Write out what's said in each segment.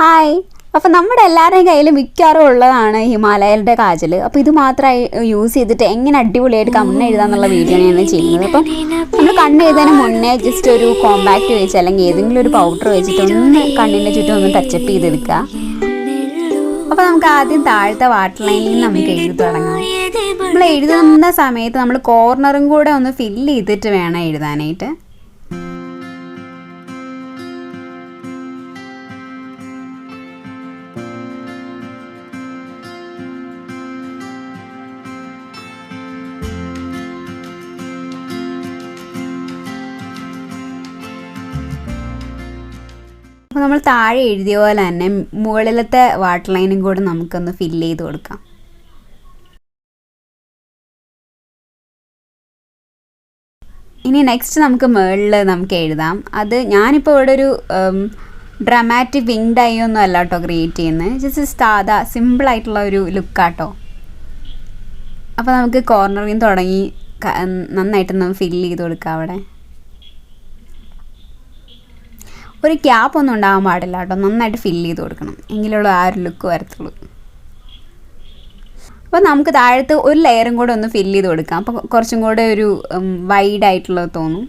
Hi. അപ്പോൾ നമ്മുടെ എല്ലാവരുടെയും കയ്യിൽ മിക്കവാറും ഉള്ളതാണ് ഹിമാലയയുടെ കാജൽ. അപ്പോൾ ഇത് മാത്രമായി യൂസ് ചെയ്തിട്ട് എങ്ങനെ അടിപൊളിയായിട്ട് കണ്ണ് എഴുതാന്നുള്ള വീഡിയോ ആണ് ചെയ്യുന്നത്. അപ്പം നമ്മൾ കണ്ണ് എഴുതാനും മുന്നേ ജസ്റ്റ് ഒരു കോമ്പാക്റ്റ് വെച്ച് അല്ലെങ്കിൽ ഏതെങ്കിലും ഒരു പൗഡർ വെച്ചിട്ട് ഒന്ന് കണ്ണിൻ്റെ ചുറ്റും ഒന്ന് ടച്ചപ്പ് ചെയ്തെടുക്കുക. അപ്പോൾ നമുക്ക് ആദ്യം താഴത്തെ വാട്ടർ ലൈനിൽ നമുക്ക് എഴുതി തുടങ്ങാം. നമ്മൾ എഴുതുന്ന സമയത്ത് നമ്മൾ കോർണറും കൂടെ ഒന്ന് ഫില്ല് ചെയ്തിട്ട് വേണം എഴുതാനായിട്ട്. അപ്പോൾ നമ്മൾ താഴെ എഴുതിയ പോലെ തന്നെ മുകളിലത്തെ വാട്ടർ ലൈനും കൂടെ നമുക്കൊന്ന് ഫില്ല് ചെയ്ത് കൊടുക്കാം. ഇനി നെക്സ്റ്റ് നമുക്ക് മുകളിൽ നമുക്ക് എഴുതാം. അത് ഞാനിപ്പോൾ ഇവിടെ ഒരു ഡ്രാമാറ്റിക് വിങ്ഡ് ഐ ഒന്നും അല്ല കേട്ടോ ക്രിയേറ്റ് ചെയ്യുന്നത്, ജസ്റ്റ് സാധാ സിമ്പിളായിട്ടുള്ള ഒരു ലുക്കാട്ടോ. അപ്പോൾ നമുക്ക് കോർണറിൽ നിന്ന് തുടങ്ങി നന്നായിട്ടൊന്ന് ഫില്ല് ചെയ്ത് കൊടുക്കാം. അവിടെ ഒരു ഗ്യാപ്പ് ഒന്നും ഉണ്ടാകാൻ പാടില്ല കേട്ടോ, നന്നായിട്ട് ഫില്ല് ചെയ്ത് കൊടുക്കണം, എങ്കിലുള്ള ആ ഒരു ലുക്ക് വരത്തുള്ളൂ. അപ്പോൾ നമുക്ക് താഴത്ത് ഒരു ലെയറും കൂടെ ഒന്ന് ഫില്ല് ചെയ്ത് കൊടുക്കാം. അപ്പോൾ കുറച്ചും കൂടെ ഒരു വൈഡ് ആയിട്ടുള്ളത് തോന്നും.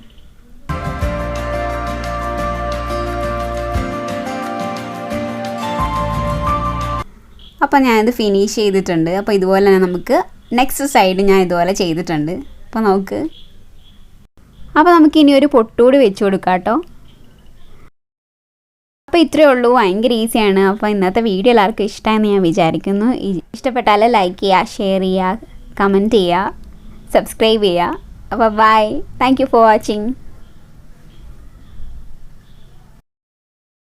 അപ്പോൾ ഞാനിത് ഫിനിഷ് ചെയ്തിട്ടുണ്ട്. അപ്പോൾ ഇതുപോലെ തന്നെ നമുക്ക് നെക്സ്റ്റ് സൈഡ് ഞാൻ ഇതുപോലെ ചെയ്തിട്ടുണ്ട്. അപ്പോൾ നമുക്ക് ഇനി ഒരു പൊട്ടുകൂടി വെച്ച് കൊടുക്കാം കേട്ടോ. അപ്പോൾ ഇത്രയേ ഉള്ളൂ, ഭയങ്കര ഈസിയാണ്. അപ്പോൾ ഇന്നത്തെ വീഡിയോ എല്ലാവർക്കും ഇഷ്ടമായെന്ന് ഞാൻ വിചാരിക്കുന്നു. ഇഷ്ടപ്പെട്ടാൽ ലൈക്ക് ചെയ്യുക, ഷെയർ ചെയ്യുക, കമൻറ്റ് ചെയ്യുക, സബ്സ്ക്രൈബ് ചെയ്യുക. അപ്പോൾ bye, thank you for watching.